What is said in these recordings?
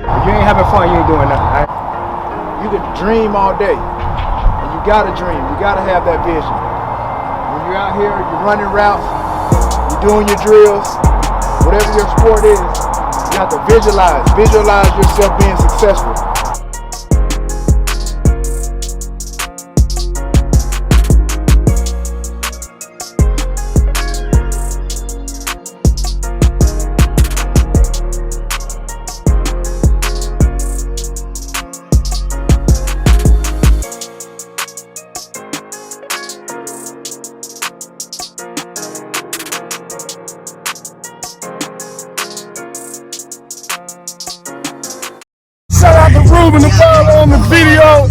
If you ain't having fun, you ain't doing nothing, right? You can dream all day, and you gotta dream. You gotta have that vision. When you're out here, you're running routes, you're doing your drills, whatever your sport is, you have to visualize yourself being successful. Shout out to Ruben the Father on the video.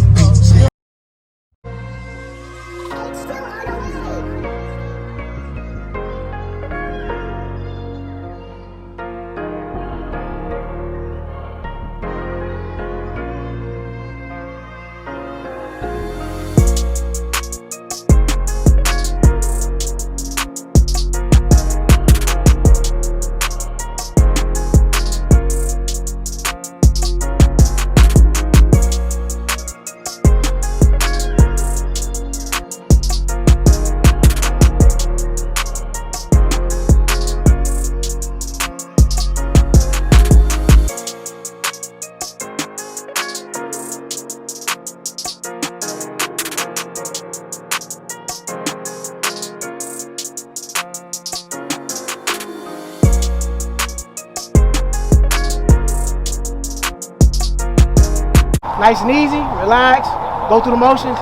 Nice and easy, relax, go through the motions,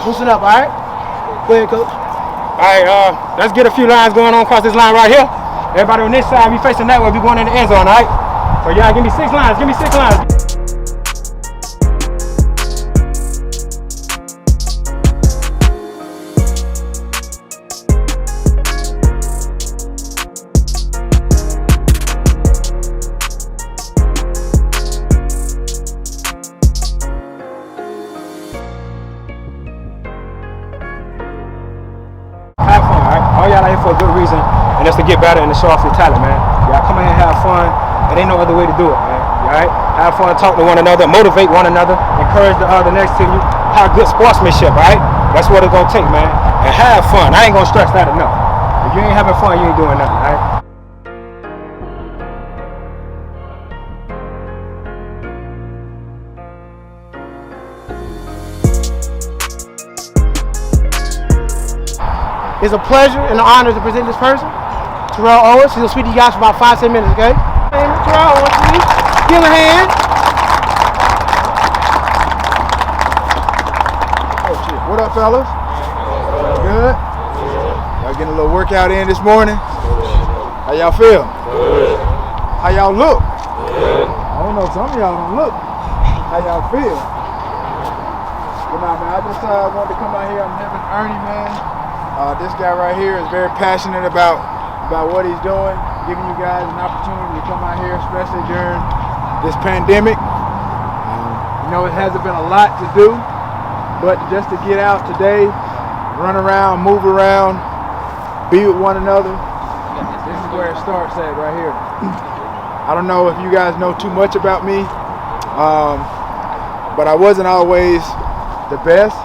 loosen up, all right? Go ahead, coach. All right, let's get a few lines going on across this line right here. Everybody on this side, we facing that way, we going in the end zone, all right? So y'all give me 6 lines, give me 6 lines. Have fun, all right? All y'all out here for a good reason, and that's to get better and to show off your talent, man. Y'all come in here and have fun. There ain't no other way to do it, man. All right? Have fun, talk to one another, motivate one another, encourage the other next to you. Have good sportsmanship, all right? That's what it's gonna take, man. And have fun. I ain't gonna stress that enough. If you ain't having fun, you ain't doing nothing, all right? It's a pleasure and an honor to present this person, Terrell Owens. He's gonna speak to you guys for about 5-10 minutes, okay? And Terrell Owens, please. Give him a hand. Oh shit, what up, fellas? Good? Y'all getting a little workout in this morning? How y'all feel? How y'all look? I don't know, some of y'all don't look. How y'all feel? But nah, man, I just wanted to come out here. I'm having Ernie, man. This guy right here is very passionate about what he's doing, giving you guys an opportunity to come out here, especially during this pandemic. You know, it hasn't been a lot to do, but just to get out today, run around, move around, be with one another, this is where it starts at right here. I don't know if you guys know too much about me, but I wasn't always the best.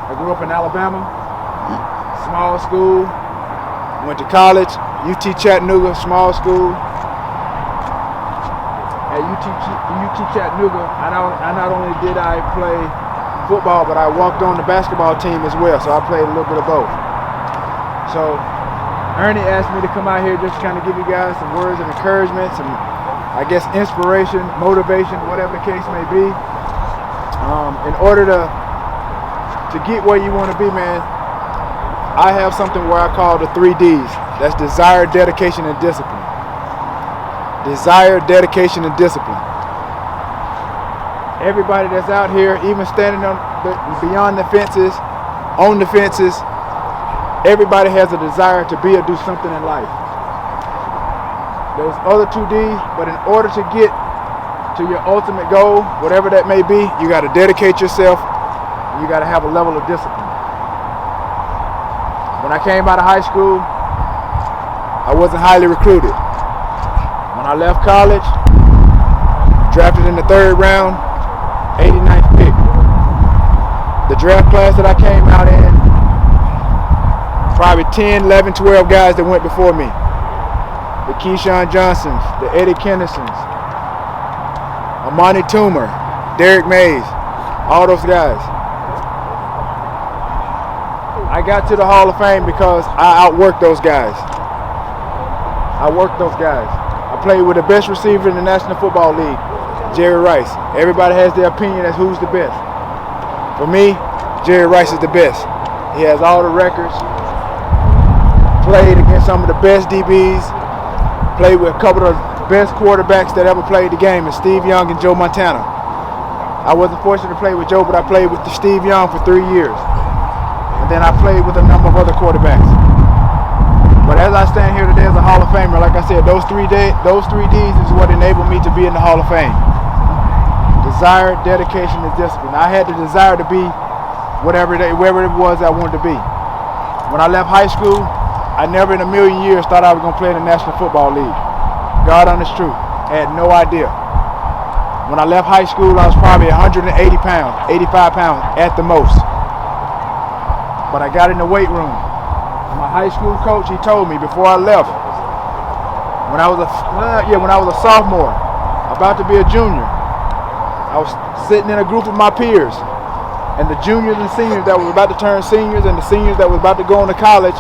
I grew up in Alabama. Small school, went to college, UT Chattanooga, small school. At UT Chattanooga, I not only did I play football, but I walked on the basketball team as well, so I played a little bit of both. So Ernie asked me to come out here just to kind of give you guys some words of encouragement, some, I guess, inspiration, motivation, whatever the case may be. In order to get where you want to be, man, I have something where I call the 3 Ds. That's desire, dedication, and discipline. Desire, dedication, and discipline. Everybody that's out here, even standing on beyond the fences, on the fences, everybody has a desire to be or do something in life. Those other 2 Ds, but in order to get to your ultimate goal, whatever that may be, you got to dedicate yourself. You got to have a level of discipline. When I came out of high school, I wasn't highly recruited. When I left college, drafted in the 3rd round, 89th pick. The draft class that I came out in, probably 10, 11, 12 guys that went before me. The Keyshawn Johnsons, the Eddie Kennisons, Amani Toomer, Derek Mays, all those guys. I got to the Hall of Fame because I outworked those guys. I played with the best receiver in the National Football League, Jerry Rice. Everybody has their opinion as who's the best. For me, Jerry Rice is the best. He has all the records. Played against some of the best DBs. Played with a couple of the best quarterbacks that ever played the game, and Steve Young and Joe Montana. I wasn't fortunate to play with Joe, but I played with Steve Young for 3 years. And then I played with a number of other quarterbacks. But as I stand here today as a Hall of Famer, like I said, those three Ds is what enabled me to be in the Hall of Fame. Desire, dedication, and discipline. I had the desire to be wherever it was I wanted to be. When I left high school, I never in a million years thought I was going to play in the National Football League. God honest truth. I had no idea. When I left high school, I was probably 180 pounds, 85 pounds at the most. But I got in the weight room. My high school coach, he told me before I left, when I was a sophomore, about to be a junior, I was sitting in a group of my peers, and the juniors and seniors that were about to turn seniors and the seniors that were about to go on to college,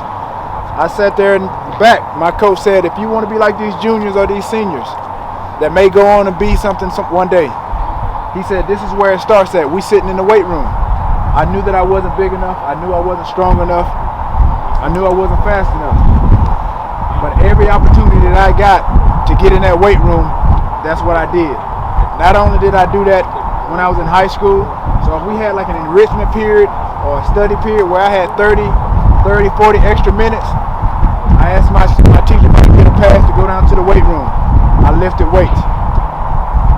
I sat there in the back. My coach said, if you want to be like these juniors or these seniors that may go on and be something one day, he said, this is where it starts at. We sitting in the weight room. I knew that I wasn't big enough. I knew I wasn't strong enough. I knew I wasn't fast enough. But every opportunity that I got to get in that weight room, that's what I did. Not only did I do that when I was in high school, so if we had like an enrichment period or a study period where I had 30, 40 extra minutes, I asked my teacher if I could get a pass to go down to the weight room. I lifted weights.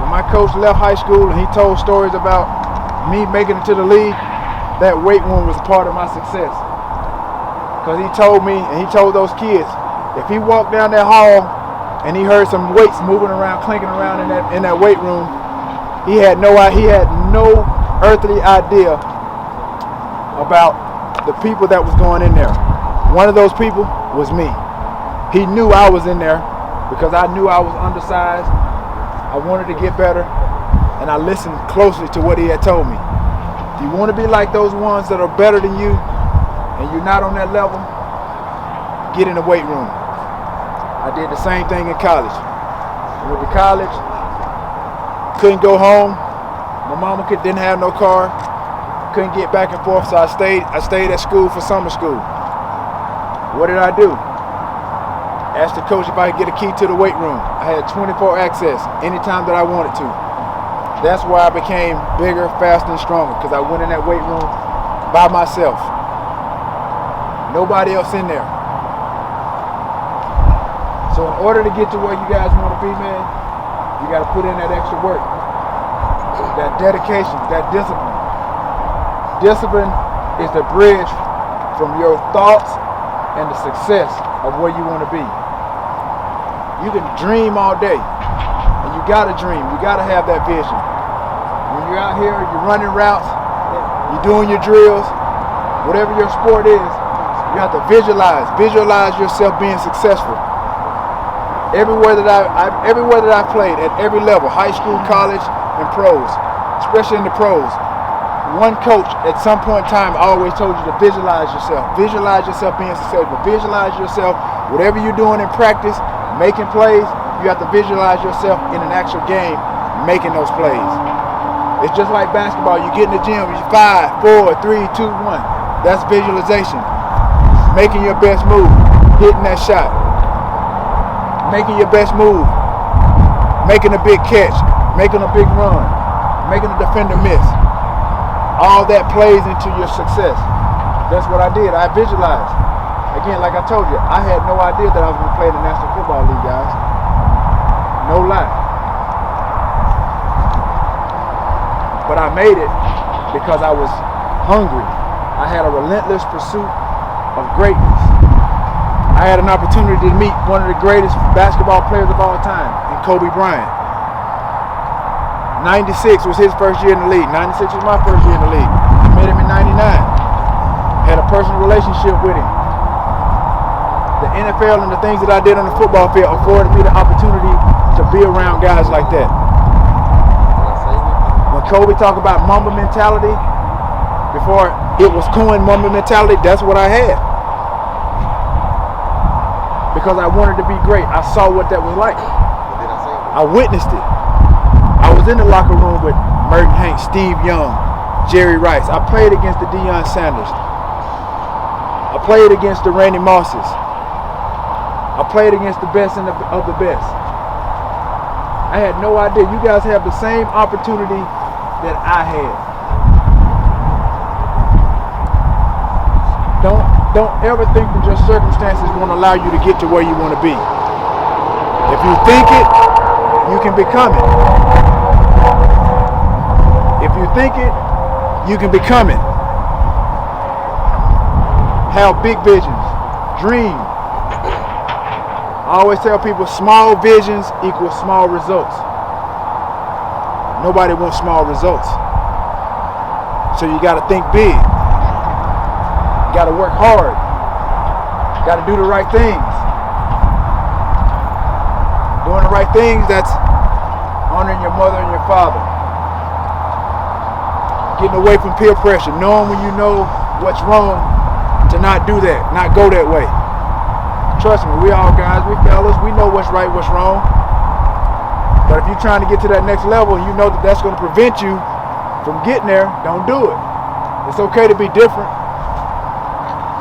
When my coach left high school and he told stories about me making it to the league, that weight room was a part of my success. Because he told me, and he told those kids, if he walked down that hall and he heard some weights moving around, clinking around in that weight room, he had no earthly idea about the people that was going in there. One of those people was me. He knew I was in there because I knew I was undersized. I wanted to get better, and I listened closely to what he had told me. If you want to be like those ones that are better than you, and you're not on that level, get in the weight room. I did the same thing in college. I went to college, couldn't go home. My mama didn't have no car, couldn't get back and forth, so I stayed at school for summer school. What did I do? Asked the coach if I could get a key to the weight room. I had 24 access anytime that I wanted to. That's why I became bigger, faster, and stronger, because I went in that weight room by myself. Nobody else in there. So in order to get to where you guys want to be, man, you got to put in that extra work, that dedication, that discipline. Discipline is the bridge from your thoughts and the success of where you want to be. You can dream all day, and you got to dream. You got to have that vision. When you're out here, you're running routes, you're doing your drills, whatever your sport is, you have to visualize yourself being successful. Everywhere that I've played, at every level, high school, college, and pros, especially in the pros, one coach at some point in time always told you to visualize yourself. Visualize yourself being successful. Visualize yourself, whatever you're doing in practice, making plays, you have to visualize yourself in an actual game, making those plays. It's just like basketball. You get in the gym, you're 5, 4, 3, 2, 1. That's visualization. Making your best move, hitting that shot. Making your best move, making a big catch, making a big run, making a defender miss. All that plays into your success. That's what I did. I visualized. Again, like I told you, I had no idea that I was going to play in the National Football League, guys. No lie. But I made it because I was hungry. I had a relentless pursuit of greatness. I had an opportunity to meet one of the greatest basketball players of all time, in Kobe Bryant. 96 was his first year in the league. 96 was my first year in the league. I met him in 99. Had a personal relationship with him. The NFL and the things that I did on the football field afforded me the opportunity to be around guys like that. When Kobe talked about Mamba mentality, before it was coined Mamba mentality, that's what I had. Because I wanted to be great. I saw what that was like. I witnessed it. I was in the locker room with Merton Hanks, Steve Young, Jerry Rice. I played against the Deion Sanders. I played against the Randy Mosses. I played against the best of the best. I had no idea. You guys have the same opportunity that I had. Don't ever think that your circumstances won't allow you to get to where you want to be. If you think it, you can become it. If you think it, you can become it. Have big visions. Dream. I always tell people small visions equal small results. Nobody wants small results. So you got to think big. You got to work hard. You got to do the right things. Doing the right things, that's honoring your mother and your father. Getting away from peer pressure. Knowing when you know what's wrong to not do that, not go that way. Trust me, we all guys, we fellas, we know what's right, what's wrong. But if you're trying to get to that next level and you know that that's going to prevent you from getting there, don't do it. It's okay to be different.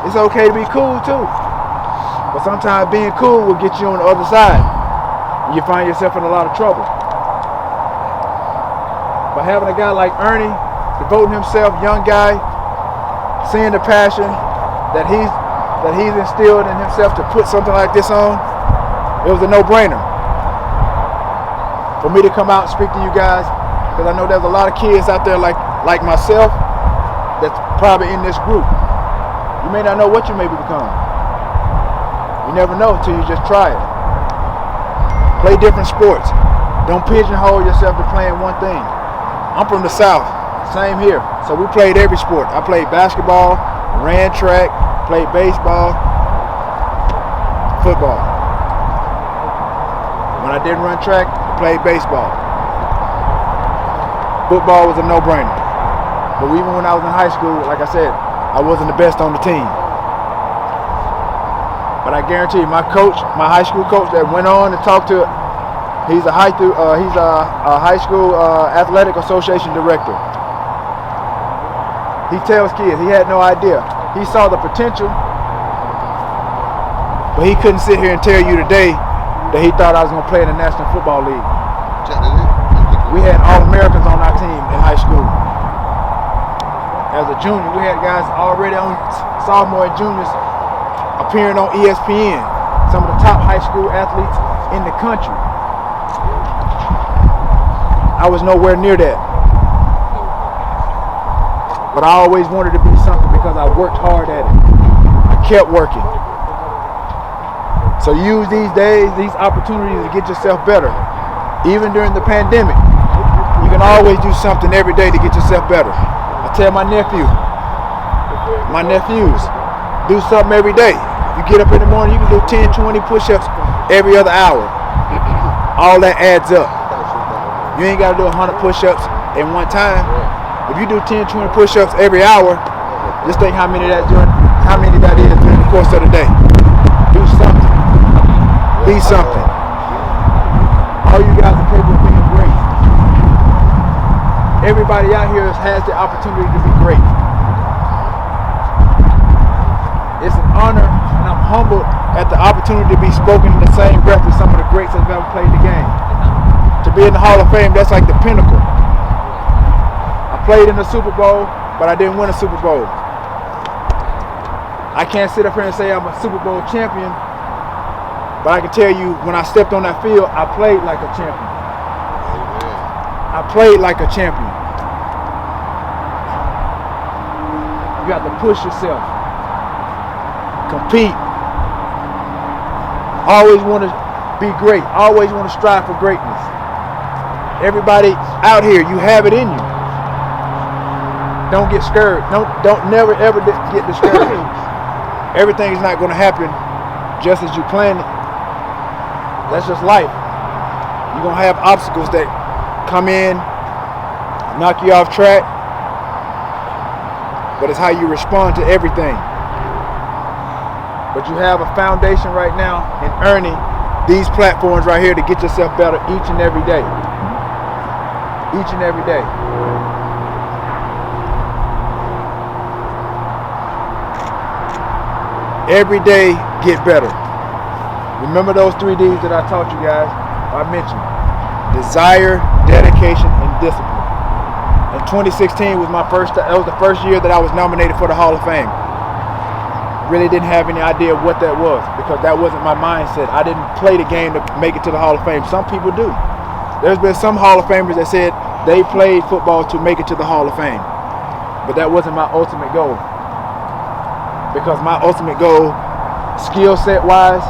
It's okay to be cool too. But sometimes being cool will get you on the other side. And you find yourself in a lot of trouble. But having a guy like Ernie, devoting himself, young guy, seeing the passion that he's instilled in himself to put something like this on, it was a no-brainer for me to come out and speak to you guys, because I know there's a lot of kids out there like myself that's probably in this group. You may not know what you may become. You never know until you just try it. Play different sports. Don't pigeonhole yourself to playing one thing. I'm from the South, same here. So we played every sport. I played basketball, ran track, played baseball, football. When I didn't run track, I played baseball. Football was a no-brainer. But even when I was in high school, like I said, I wasn't the best on the team. But I guarantee you, my coach, my high school coach that went on to talk to, he's a high school athletic association director. He tells kids, he had no idea. He saw the potential, but he couldn't sit here and tell you today that he thought I was going to play in the National Football League. We had All-Americans on our team in high school. As a junior, we had guys already on sophomore and juniors appearing on ESPN, some of the top high school athletes in the country. I was nowhere near that. But I always wanted to be something because I worked hard at it. I kept working. So use these days, these opportunities to get yourself better. Even during the pandemic, you can always do something every day to get yourself better. I tell my nephews, do something every day. You get up in the morning, you can do 10, 20 push-ups every other hour. All that adds up. You ain't got to do 100 push-ups in one time. If you do 10, 20 push-ups every hour, just think how many that is during the course of the day. Do something. Be something. All you guys are capable of being great. Everybody out here has the opportunity to be great. It's an honor, and I'm humbled at the opportunity to be spoken in the same breath as some of the greats that have ever played the game. To be in the Hall of Fame, that's like the pinnacle. I played in the Super Bowl, but I didn't win a Super Bowl. I can't sit up here and say I'm a Super Bowl champion, but I can tell you when I stepped on that field, I played like a champion. I played like a champion. You got to push yourself, compete, Always want to be great. Always want to strive for greatness. Everybody out here, you have it in you. Don't get scared. Don't never ever get discouraged. Everything is not going to happen just as you plan it. That's just life. You're going to have obstacles that come in, knock you off track, but it's how you respond to everything. But you have a foundation right now in earning these platforms right here to get yourself better each and every day. Each and every day. Every day, get better. Remember those 3 D's that I taught you guys, I mentioned. Desire, dedication, and discipline. And 2016 was that was the first year that I was nominated for the Hall of Fame. Really didn't have any idea what that was because that wasn't my mindset. I didn't play the game to make it to the Hall of Fame. Some people do. There's been some Hall of Famers that said they played football to make it to the Hall of Fame. But that wasn't my ultimate goal. Because my ultimate goal, skill set wise,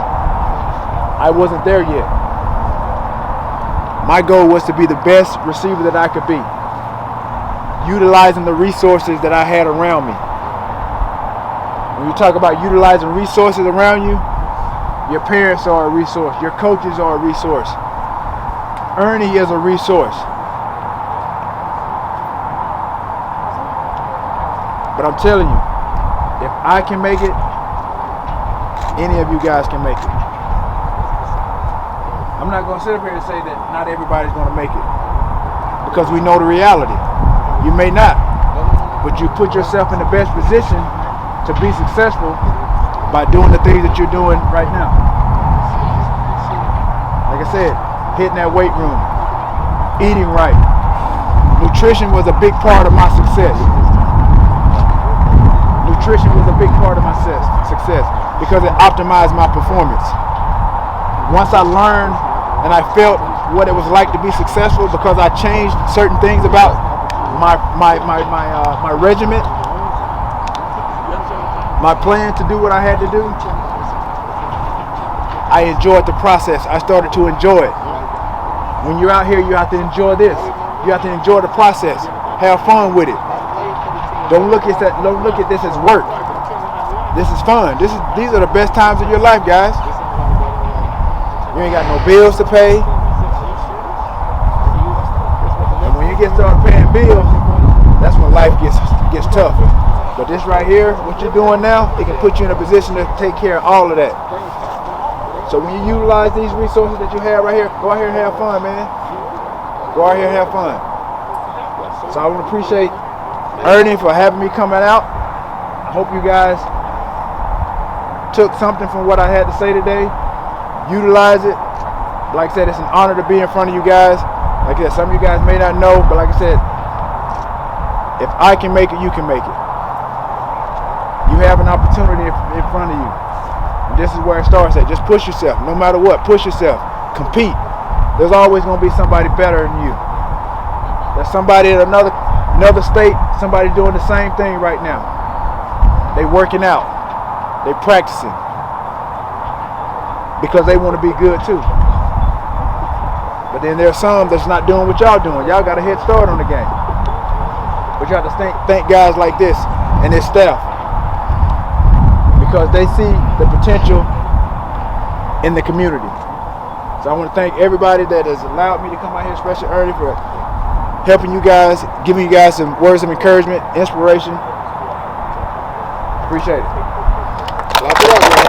I wasn't there yet. My goal was to be the best receiver that I could be, utilizing the resources that I had around me. When you talk about utilizing resources around you, your parents are a resource, your coaches are a resource. Ernie is a resource. But I'm telling you, if I can make it, any of you guys can make it. I'm not going to sit up here and say that not everybody's going to make it because we know the reality. You may not, but you put yourself in the best position to be successful by doing the things that you're doing right now. Like I said, hitting that weight room, eating right. Nutrition was a big part of my success. Nutrition was a big part of my success because it optimized my performance. Once I learned and I felt what it was like to be successful because I changed certain things about my regimen, my plan to do what I had to do, I enjoyed the process. I started to enjoy it. When you're out here, you have to enjoy this. You have to enjoy the process. Have fun with it. Don't look at this as work. This is fun. These are the best times of your life, guys. You ain't got no bills to pay. And when you get started paying bills, that's when life gets tough. But this right here, what you're doing now, it can put you in a position to take care of all of that. So when you utilize these resources that you have right here, go out here and have fun, man. Go out here and have fun. So I want to appreciate Ernie for having me coming out. I hope you guys took something from what I had to say today. Utilize it. Like I said, it's an honor to be in front of you guys. Like I said, some of you guys may not know, but like I said, if I can make it, you can make it. You have an opportunity in front of you. And this is where it starts at. Just push yourself. No matter what, push yourself. Compete. There's always going to be somebody better than you. There's somebody in another state, somebody doing the same thing right now. They working out. They practicing. Because they want to be good too. But then there's some that's not doing what y'all doing. Y'all got a head start on the game. But you have to thank guys like this and their staff. Because they see the potential in the community. So I want to thank everybody that has allowed me to come out here, especially Ernie, for helping you guys, giving you guys some words of encouragement, inspiration. Appreciate it. Clap it up, man.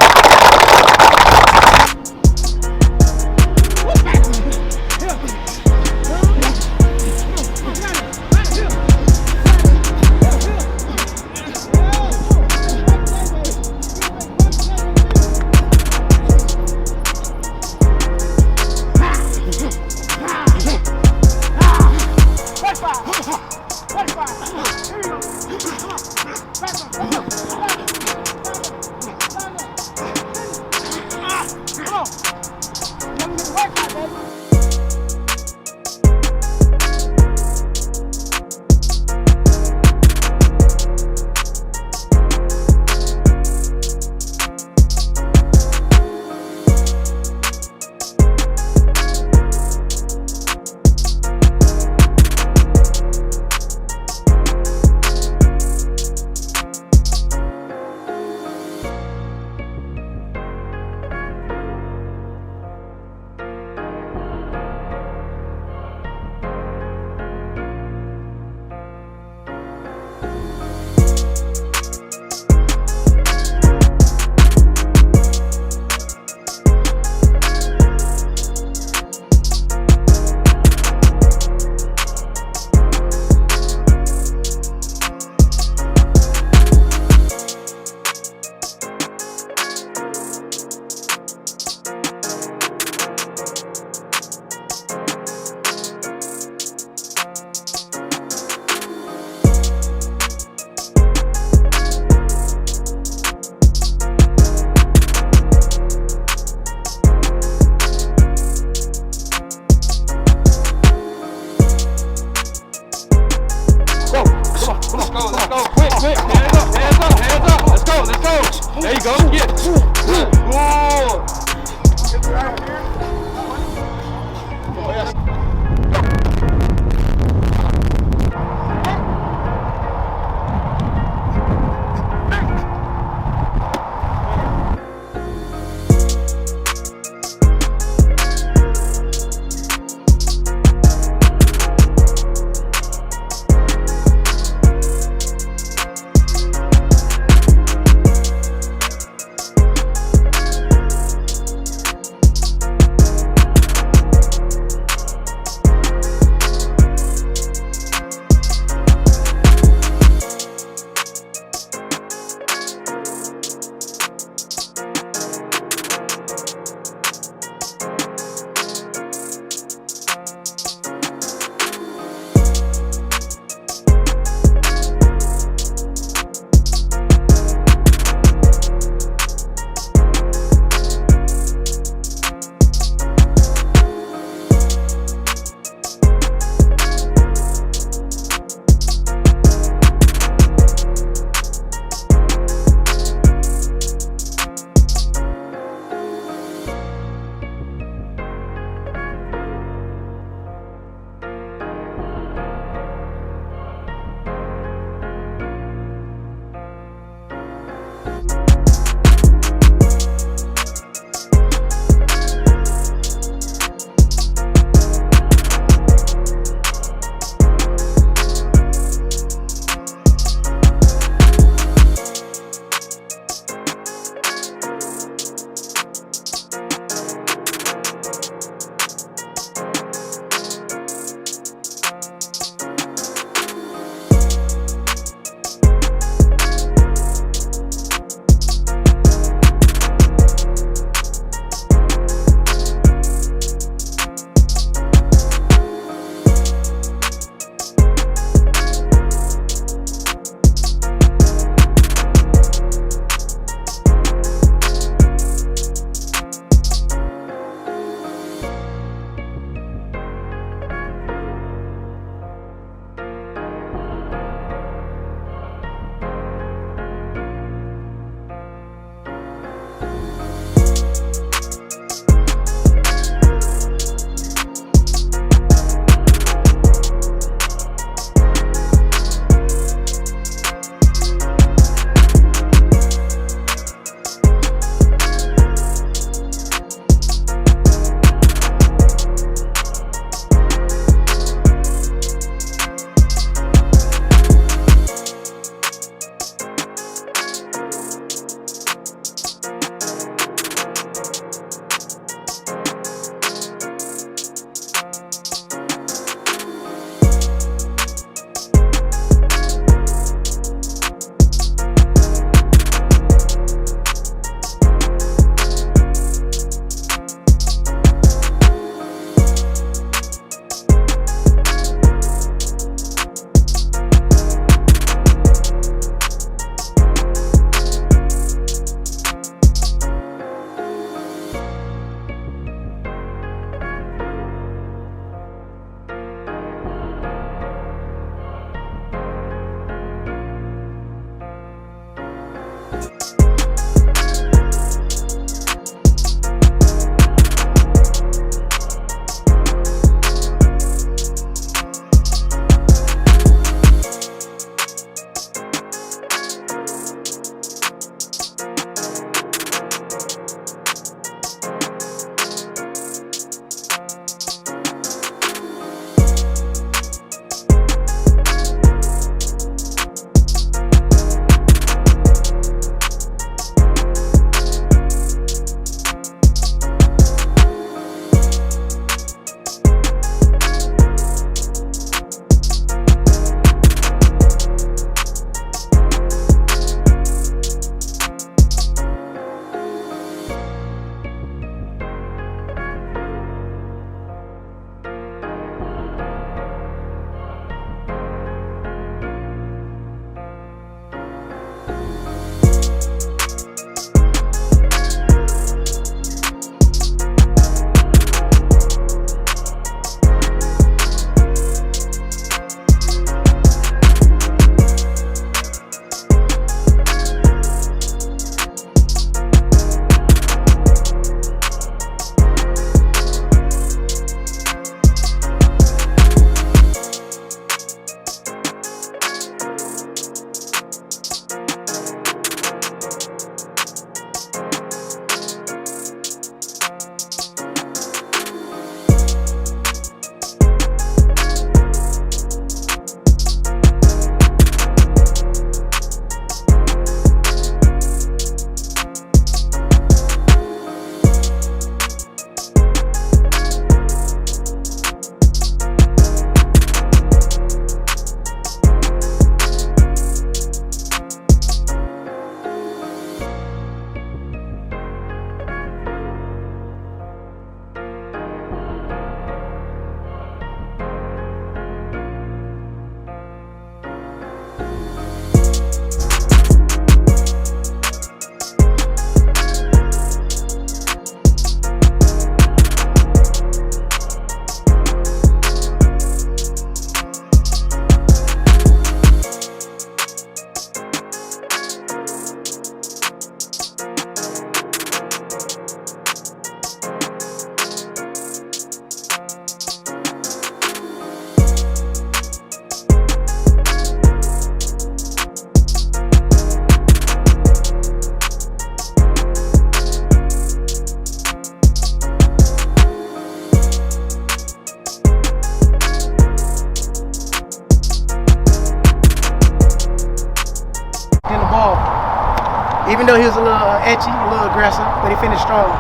even though he was a little etchy, a little aggressive, but he finished strong.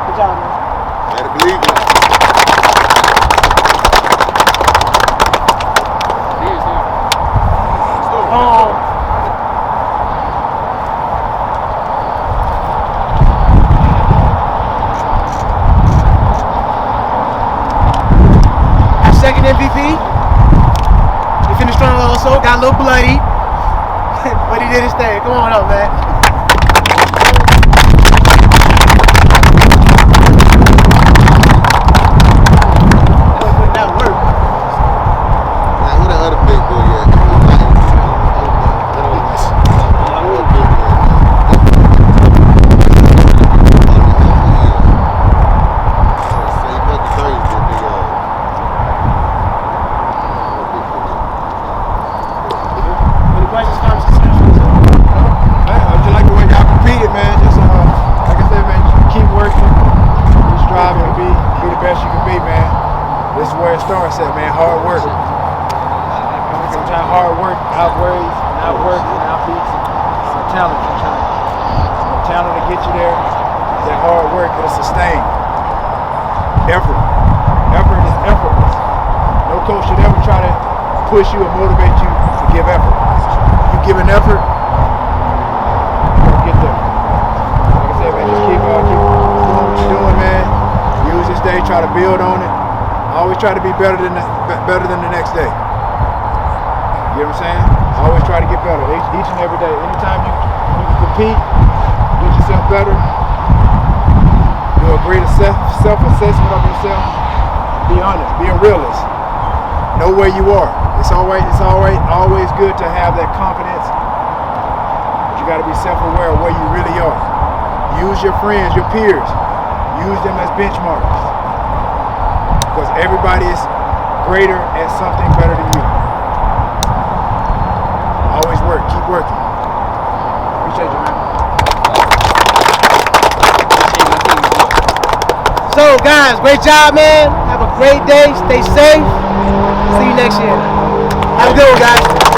Good job, man. Gotta believe it. Our second MVP. He finished strong also, got a little bloody, but he did his thing. Come on up, man. Starts at, man, hard work. Sometimes hard work outweighs and outworks and outbeats talent sometimes. Talent to get you there, that hard work it'll sustain. Effort. Effort is effortless. No coach should ever try to push you or motivate you to give effort. You give an effort, you'll get there. Like I said, man, just keep doing what you're doing, man. Use this day, try to build on it. Always try to be better than the next day. You know what I'm saying? Always try to get better each and every day. Anytime you can compete, get yourself better, do a greater self-assessment of yourself. Be honest, be a realist. Know where you are. It's always good to have that confidence, but you got to be self-aware of where you really are. Use your friends, your peers. Use them as benchmarks. Because everybody is greater at something better than you. Always work, keep working. Appreciate you, man. So, guys, great job, man. Have a great day. Stay safe. See you next year. Have a good one, guys.